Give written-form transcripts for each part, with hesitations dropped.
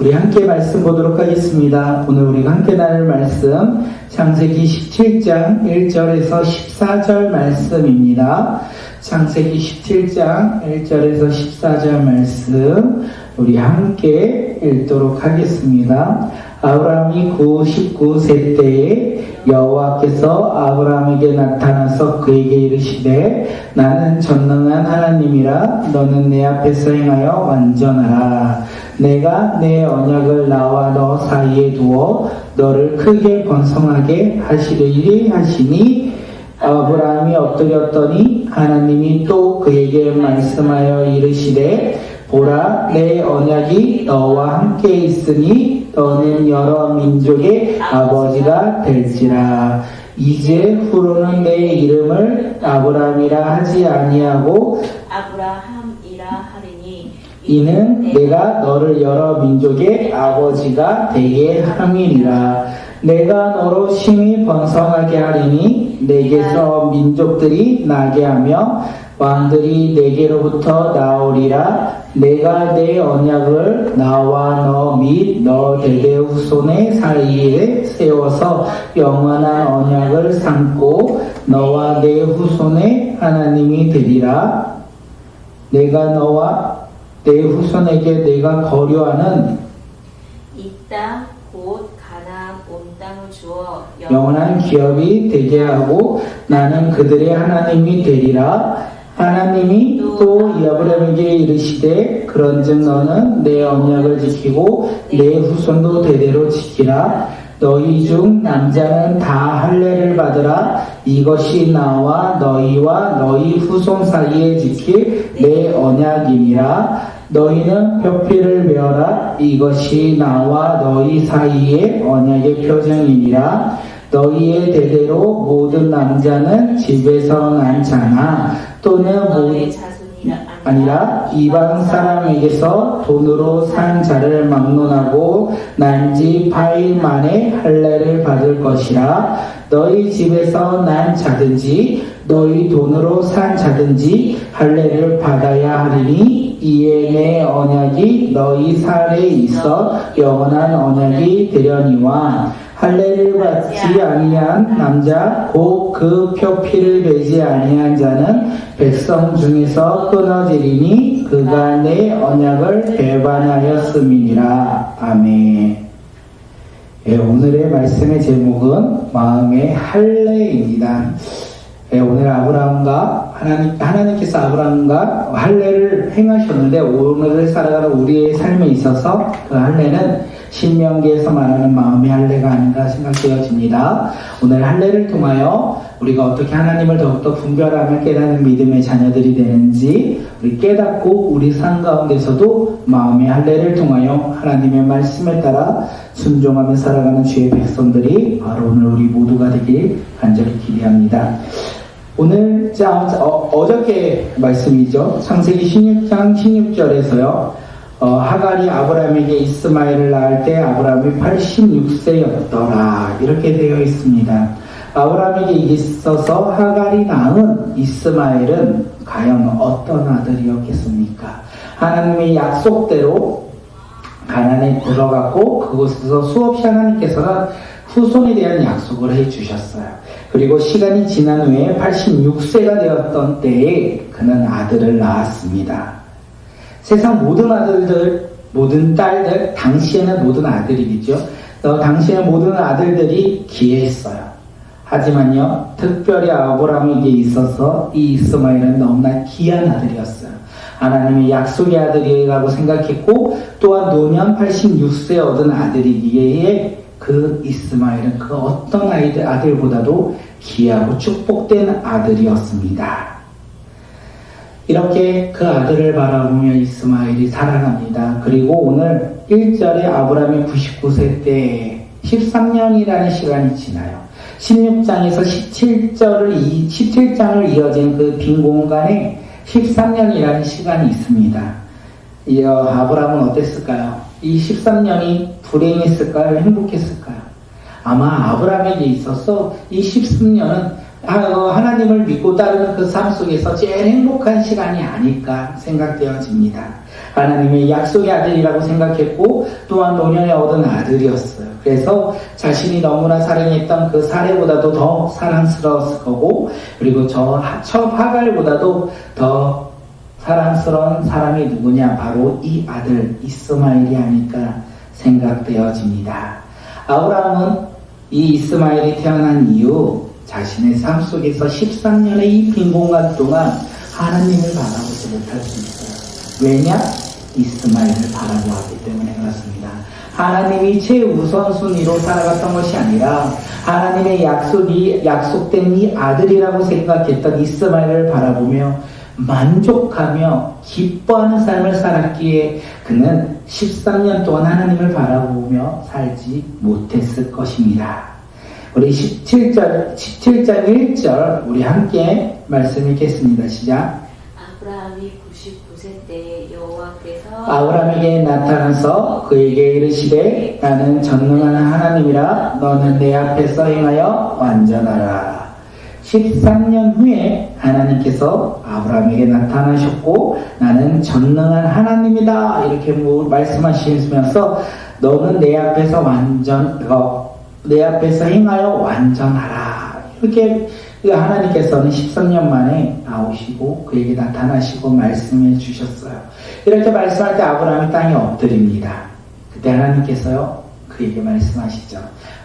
우리 함께 말씀 보도록 하겠습니다. 오늘 우리가 함께 나눌 말씀 창세기 17장 1절에서 14절 말씀입니다. 창세기 17장 1절에서 14절 말씀 우리 함께 읽도록 하겠습니다. 아브라함이 99세 때에 여호와께서 아브라함에게 나타나서 그에게 이르시되 나는 전능한 하나님이라 너는 내 앞에서 행하여 완전하라. 내가 내 언약을 나와 너 사이에 두어 너를 크게 번성하게 하시리니 하시니 아브라함이 엎드렸더니 하나님이 또 그에게 말씀하여 이르시되 보라 내 언약이 너와 함께 있으니 너는 여러 민족의 아버지가 될지라. 이제 후로는 내 이름을 아브라함이라 하지 아니하고 아브라함이라 하리니 이는 내가 너를 여러 민족의 아버지가 되게 함이니라. 내가 너로 심히 번성하게 하리니 내게서 민족들이 나게 하며 왕들이 내게로부터 나오리라. 내가 내 언약을 나와 너 및 너 대대 후손의 사이에 세워서 영원한 언약을 삼고 너와 내 후손의 하나님이 되리라. 내가 너와 내 후손에게 내가 거류하는 이 땅 곧 가나안 온 땅을 주어 영원한 기업이 되게 하고 나는 그들의 하나님이 되리라. 하나님이 또 아브라함에게 이르시되 그런즉 너는 내 언약을 지키고 내 후손도 대대로 지키라. 너희 중 남자는 다 할례를 받으라. 이것이 나와 너희와 너희 후손 사이에 지킬 내 언약이니라. 너희는 표피를 메어라. 이것이 나와 너희 사이의 언약의 표정이니라. 너희의 대대로 모든 남자는 집에서 난 자나 또는 너의 자손이라 아니라 이방 사람에게서 돈으로 산 자를 막론하고 난지 8일 만에 할례를 받을 것이라. 너희 집에서 난 자든지 너희 돈으로 산 자든지 할례를 받아야 하리니 이에 내 언약이 너희 살에 있어 영원한 언약이 되려니와 할례를 받지 아니한 남자 곧 그 표피를 베지 아니한 자는 백성 중에서 끊어지리니 그가 내 언약을 배반하였음이니라. 아멘. 예, 오늘의 말씀의 제목은 마음의 할례입니다. 예, 오늘 아브라함과 하나님께서 아브라함과 할례를 행하셨는데 오늘을 살아가는 우리의 삶에 있어서 그 할례는 신명기에서 말하는 마음의 할례가 아닌가 생각되어집니다. 오늘 할례를 통하여 우리가 어떻게 하나님을 더욱더 분별하며 깨닫는 믿음의 자녀들이 되는지 우리 깨닫고 우리 삶 가운데서도 마음의 할례를 통하여 하나님의 말씀에 따라 순종하며 살아가는 주의 백성들이 바로 오늘 우리 모두가 되길 간절히 기대합니다. 오늘 어저께 말씀이죠. 창세기 16장 16절에서요. 하갈이 아브라함에게 이스마엘을 낳을 때 아브라함이 86세였더라 이렇게 되어 있습니다. 아브라함에게 있어서 하갈이 낳은 이스마엘은 과연 어떤 아들이었겠습니까? 하나님의 약속대로 가나안에 들어갔고 그곳에서 수없이 하나님께서는 후손에 대한 약속을 해주셨어요. 그리고 시간이 지난 후에 86세가 되었던 때에 그는 아들을 낳았습니다. 세상 모든 아들들, 모든 딸들, 당시에는 모든 아들이겠죠. 당시에 모든 아들들이 귀했어요. 하지만요, 특별히 아브라함에게 있어서 이 이스마엘은 너무나 귀한 아들이었어요. 하나님의 약속의 아들이라고 생각했고 또한 노년 86세 얻은 아들이기에 그 이스마엘은 그 어떤 아들보다도 귀하고 축복된 아들이었습니다. 이렇게 그 아들을 바라보며 이스마엘이 살아갑니다. 그리고 오늘 1절에 아브라함이 99세 때 13년이라는 시간이 지나요. 16장에서 17장을 이어진 그 빈 공간에 13년이라는 시간이 있습니다. 아브라함은 어땠을까요? 이 13년이 불행했을까요? 행복했을까요? 아마 아브라함에게 있어서 이 13년은 하나님을 믿고 따르는 그 삶 속에서 제일 행복한 시간이 아닐까 생각되어집니다. 하나님의 약속의 아들이라고 생각했고 또한 노년에 얻은 아들이었어요. 그래서 자신이 너무나 사랑했던 그 사례보다도 더 사랑스러웠을 거고, 그리고 첫 하갈보다도 더 사랑스러운 사람이 누구냐? 바로 이 아들 이스마엘이 아닐까 생각되어집니다. 아브라함은 이 이스마엘이 태어난 이후 자신의 삶 속에서 13년의 이 빈 공간 동안 하나님을 바라보지 못할 수 있어요. 왜냐? 이스마엘을 바라보았기 때문에 그렇습니다. 하나님이 최우선순위로 살아갔던 것이 아니라 하나님의 약속된 이 아들이라고 생각했던 이스마엘을 바라보며 만족하며 기뻐하는 삶을 살았기에 그는 13년 동안 하나님을 바라보며 살지 못했을 것입니다. 우리 17장 1절 우리 함께 말씀 읽겠습니다. 시작. 아브라함이 99세 때에 여호와께서 아브라함에게 나타나서 그에게 이르시되 나는 전능한 하나님이라 너는 내 앞에서 행하여 완전하라. 13년 후에 하나님께서 아브라함에게 나타나셨고 나는 전능한 하나님이다 이렇게 말씀하시면서 너는 내 앞에서 내 앞에서 행하여 완전하라. 이렇게 하나님께서는 13년 만에 나오시고 그에게 나타나시고 말씀해 주셨어요. 이렇게 말씀할 때 아브라함이 땅에 엎드립니다. 그때 하나님께서요 그에게 말씀하시죠.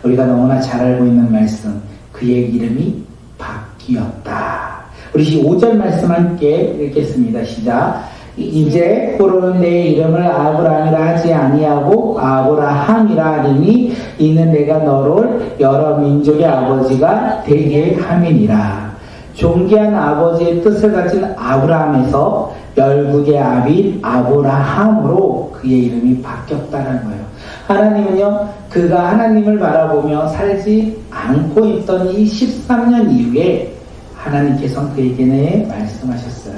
우리가 너무나 잘 알고 있는 말씀, 그의 이름이 바뀌었다. 우리 5절 말씀 함께 읽겠습니다. 시작. 이제 고로는 내 이름을 아브라함이라 하지 아니하고 아브라함이라 하리니 이는 내가 너를 여러 민족의 아버지가 되게 함이니라. 존귀한 아버지의 뜻을 가진 아브라함에서 열국의 아비 아브라함으로 그의 이름이 바뀌었다는 거예요. 하나님은요, 그가 하나님을 바라보며 살지 않고 있던 이 13년 이후에 하나님께서는 그에게 말씀하셨어요.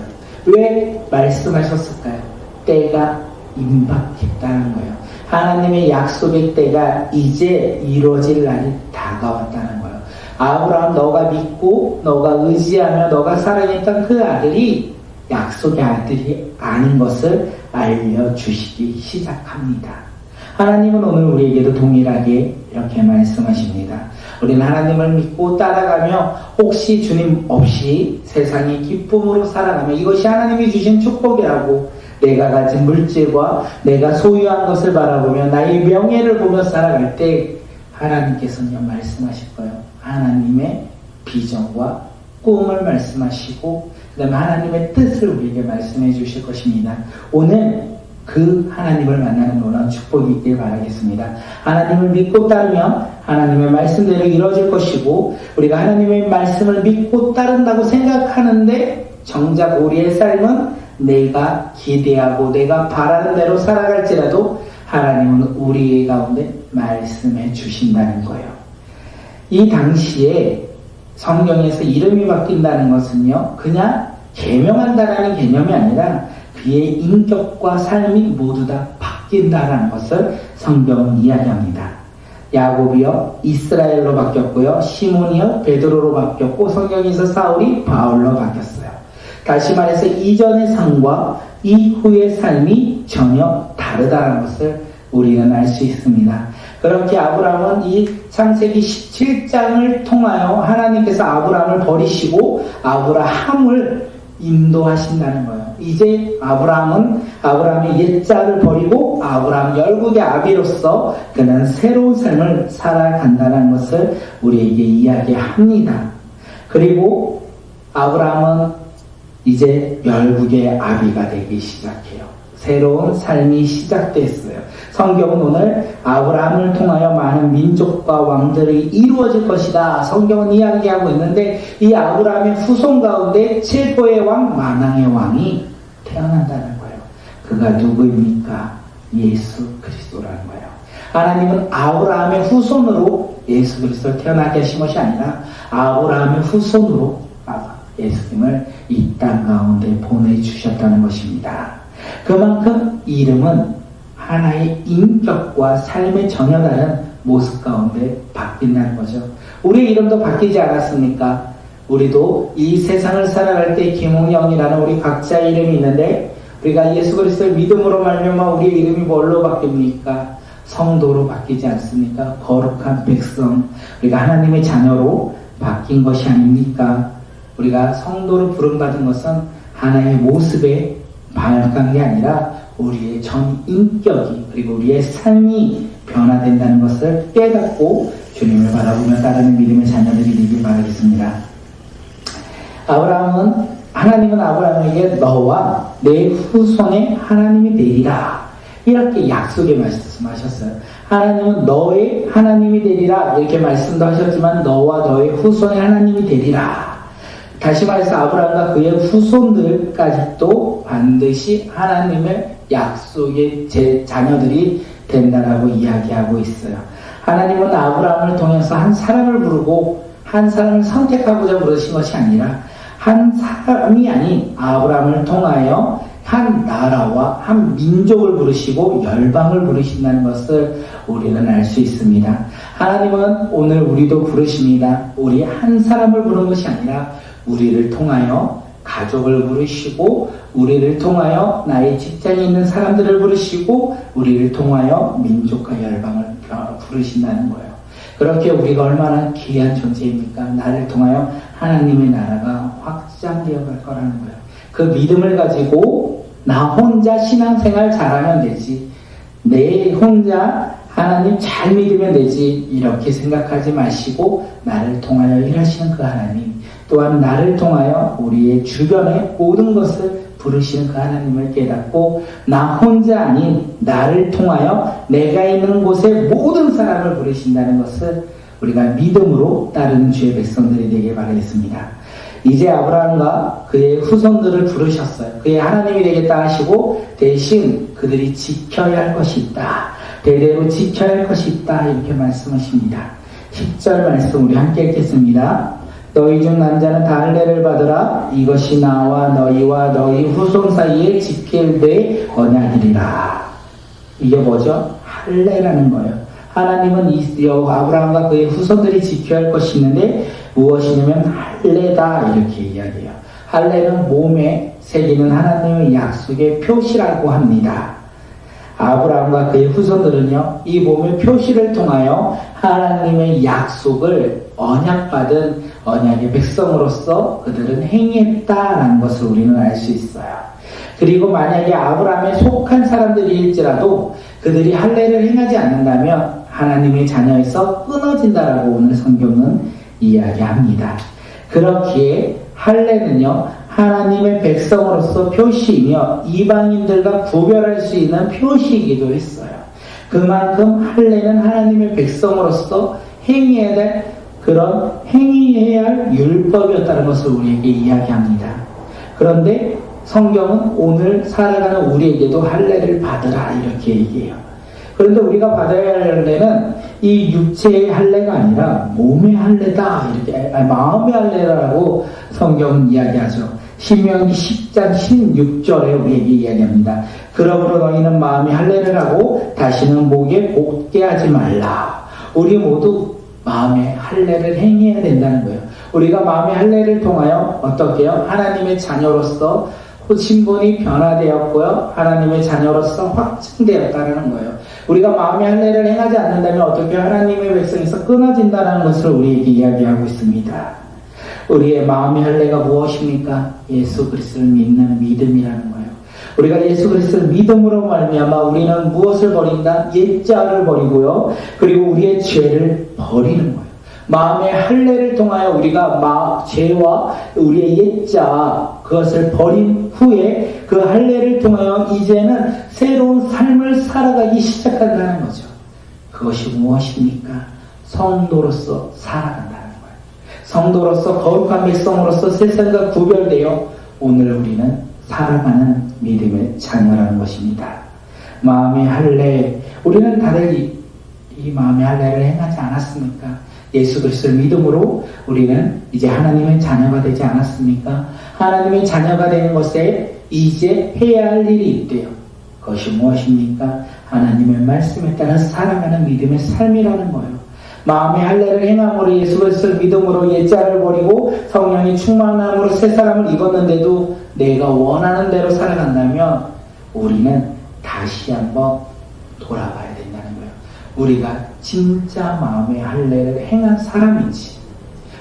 왜 말씀하셨을까요? 때가 임박했다는 거예요. 하나님의 약속의 때가 이제 이루어질 날이 다가왔다는 거예요. 아브라함, 너가 믿고 너가 의지하며 너가 사랑했던 그 아들이 약속의 아들이 아닌 것을 알려주시기 시작합니다. 하나님은 오늘 우리에게도 동일하게 이렇게 말씀하십니다. 우리는 하나님을 믿고 따라가며 혹시 주님 없이 세상의 기쁨으로 살아가며 이것이 하나님이 주신 축복이라고 내가 가진 물질과 내가 소유한 것을 바라보며 나의 명예를 보며 살아갈 때 하나님께서는 말씀하실 거예요. 하나님의 비전과 꿈을 말씀하시고 그 다음에 하나님의 뜻을 우리에게 말씀해 주실 것입니다. 오늘 그 하나님을 만나는 놀라운 축복이 있길 바라겠습니다. 하나님을 믿고 따르면 하나님의 말씀대로 이루어질 것이고 우리가 하나님의 말씀을 믿고 따른다고 생각하는데 정작 우리의 삶은 내가 기대하고 내가 바라는 대로 살아갈지라도 하나님은 우리 가운데 말씀해 주신다는 거예요. 이 당시에 성경에서 이름이 바뀐다는 것은요, 그냥 개명한다는 개념이 아니라 그의 인격과 삶이 모두 다 바뀐다는 것을 성경은 이야기합니다. 야곱이요 이스라엘로 바뀌었고요, 시몬이요 베드로로 바뀌었고, 성경에서 사울이 바울로 바뀌었어요. 다시 말해서 이전의 삶과 이후의 삶이 전혀 다르다는 것을 우리는 알 수 있습니다. 그렇게 아브라함은 이 창세기 17장을 통하여 하나님께서 아브라함을 버리시고 아브라함을 인도하신다는 거예요. 이제 아브라함의 옛자를 버리고 아브라함 열국의 아비로서 그는 새로운 삶을 살아간다는 것을 우리에게 이야기합니다. 그리고 아브라함은 이제 열국의 아비가 되기 시작해요. 새로운 삶이 시작됐어요. 성경은 오늘 아브라함을 통하여 많은 민족과 왕들이 이루어질 것이다. 성경은 이야기하고 있는데 이 아브라함의 후손 가운데 최고의 왕, 만왕의 왕이 태어난다는 거예요. 그가 누구입니까? 예수 그리스도라는 거예요. 하나님은 아브라함의 후손으로 예수 그리스도를 태어나게 하신 것이 아니라 아브라함의 후손으로 예수님을 이 땅 가운데 보내주셨다는 것입니다. 그만큼 이름은 하나의 인격과 삶의 전혀 다른 모습 가운데 바뀐다는 거죠. 우리의 이름도 바뀌지 않았습니까? 우리도 이 세상을 살아갈 때 김홍영이라는 우리 각자의 이름이 있는데 우리가 예수 그리스도의 믿음으로 말미암아 우리의 이름이 뭘로 바뀝니까? 성도로 바뀌지 않습니까? 거룩한 백성, 우리가 하나님의 자녀로 바뀐 것이 아닙니까? 우리가 성도로 부름받은 것은 하나의 모습에 반역한 게 아니라 우리의 전 인격이 그리고 우리의 삶이 변화된다는 것을 깨닫고 주님을 바라보며 따르는 믿음의 자녀들이 되길 바라겠습니다. 하나님은 아브라함에게 너와 내 후손의 하나님이 되리라 이렇게 약속의 말씀하셨어요. 하나님은 너의 하나님이 되리라 이렇게 말씀도 하셨지만 너와 너의 후손의 하나님이 되리라. 다시 말해서 아브라함과 그의 후손들까지도 반드시 하나님의 약속의 제 자녀들이 된다라고 이야기하고 있어요. 하나님은 아브라함을 통해서 한 사람을 부르고 한 사람을 선택하고자 부르신 것이 아니라 한 사람이 아닌 아브라함을 통하여 한 나라와 한 민족을 부르시고 열방을 부르신다는 것을 우리는 알 수 있습니다. 하나님은 오늘 우리도 부르십니다. 우리 한 사람을 부르는 것이 아니라 우리를 통하여 가족을 부르시고 우리를 통하여 나의 직장에 있는 사람들을 부르시고 우리를 통하여 민족과 열방을 부르신다는 거예요. 그렇게 우리가 얼마나 귀한 존재입니까? 나를 통하여 하나님의 나라가 확장되어 갈 거라는 거예요. 그 믿음을 가지고 나 혼자 신앙생활 잘하면 되지, 내 혼자 하나님 잘 믿으면 되지 이렇게 생각하지 마시고 나를 통하여 일하시는 그 하나님, 또한 나를 통하여 우리의 주변의 모든 것을 부르시는 그 하나님을 깨닫고 나 혼자 아닌 나를 통하여 내가 있는 곳의 모든 사람을 부르신다는 것을 우리가 믿음으로 따르는 주의 백성들이 되길 바라겠습니다. 이제 아브라함과 그의 후손들을 부르셨어요. 그의 하나님이 되겠다 하시고 대신 그들이 지켜야 할 것이 있다. 대대로 지켜야 할 것이 있다. 이렇게 말씀하십니다. 10절 말씀 우리 함께 읽겠습니다. 너희 중 남자는 다 할례를 받으라. 이것이 나와 너희와 너희 후손 사이에 지킬 내 언약이리라. 이게 뭐죠? 할례라는 거예요. 하나님은 아브라함과 그의 후손들이 지켜야 할 것이 있는데 무엇이냐면 할례다 이렇게 이야기해요. 할례는 몸에 새기는 하나님의 약속의 표시라고 합니다. 아브라함과 그의 후손들은요, 이 몸의 표시를 통하여 하나님의 약속을 언약받은 언약의 백성으로서 그들은 행했다라는 것을 우리는 알 수 있어요. 그리고 만약에 아브라함에 속한 사람들일지라도 그들이 할례를 행하지 않는다면 하나님의 자녀에서 끊어진다라고 오늘 성경은 이야기합니다. 그렇기에 할례는요, 하나님의 백성으로서 표시이며 이방인들과 구별할 수 있는 표시이기도 했어요. 그만큼 할례는 하나님의 백성으로서 행해야 될 그런 행해야 할 율법이었다는 것을 우리에게 이야기합니다. 그런데 성경은 오늘 살아가는 우리에게도 할례를 받으라 이렇게 얘기해요. 그런데 우리가 받아야 할 할례는 이 육체의 할례가 아니라 몸의 할례다 이렇게 마음의 할례라고 성경은 이야기하죠. 신명기 10장 16절에 우리에게 이야기합니다. 그러므로 너희는 마음의 할례를 하고 다시는 목에 곧게 하지 말라. 우리 모두 마음의 할례를 행해야 된다는 거예요. 우리가 마음의 할례를 통하여 어떻게 해요? 하나님의 자녀로서 신분이 변화되었고요. 하나님의 자녀로서 확증되었다는 거예요. 우리가 마음의 할례를 행하지 않는다면 어떻게 하나님의 백성에서 끊어진다는 것을 우리에게 이야기하고 있습니다. 우리의 마음의 할례가 무엇입니까? 예수 그리스도를 믿는 믿음이라는 거예요. 우리가 예수 그리스도를 믿음으로 말미암아 우리는 무엇을 버린다? 옛자를 버리고요. 그리고 우리의 죄를 버리는 거예요. 마음의 할례를 통하여 우리가 죄와 우리의 옛자 그것을 버린 후에 그 할례를 통하여 이제는 새로운 삶을 살아가기 시작한다는 거죠. 그것이 무엇입니까? 성도로서 살아간다는 거예요. 성도로서 거룩한 백성으로서 세상과 구별되어 오늘 우리는 살아가는 믿음의 자녀라는 것입니다. 마음의 할례, 우리는 다들 이 마음의 할례를 행하지 않았습니까? 예수 그리스도를 믿음으로 우리는 이제 하나님의 자녀가 되지 않았습니까? 하나님의 자녀가 되는 것에 이제 해야 할 일이 있대요. 그것이 무엇입니까? 하나님의 말씀에 따라 살아가는 믿음의 삶이라는 거예요. 마음의 할례를 행함으로 예수 그리스도를 믿음으로 옛자를 버리고 성령이 충만함으로 새 사람을 입었는데도 내가 원하는 대로 살아간다면 우리는 다시 한번 돌아봐야 된다는 거예요. 우리가 진짜 마음의 할례를 행한 사람인지,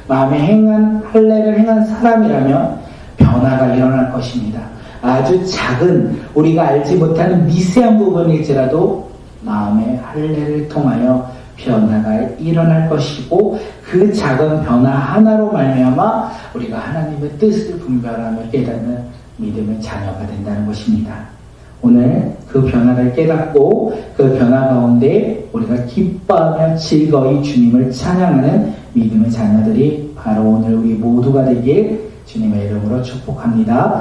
마음의 할례를 행한 사람이라면 변화가 일어날 것입니다. 아주 작은 우리가 알지 못하는 미세한 부분일지라도 마음의 할례를 통하여 변화가 일어날 것이고 그 작은 변화 하나로 말미암아 우리가 하나님의 뜻을 분별하며 깨닫는 믿음의 자녀가 된다는 것입니다. 오늘 그 변화를 깨닫고 그 변화 가운데 우리가 기뻐하며 즐거이 주님을 찬양하는 믿음의 자녀들이 바로 오늘 우리 모두가 되길 주님의 이름으로 축복합니다.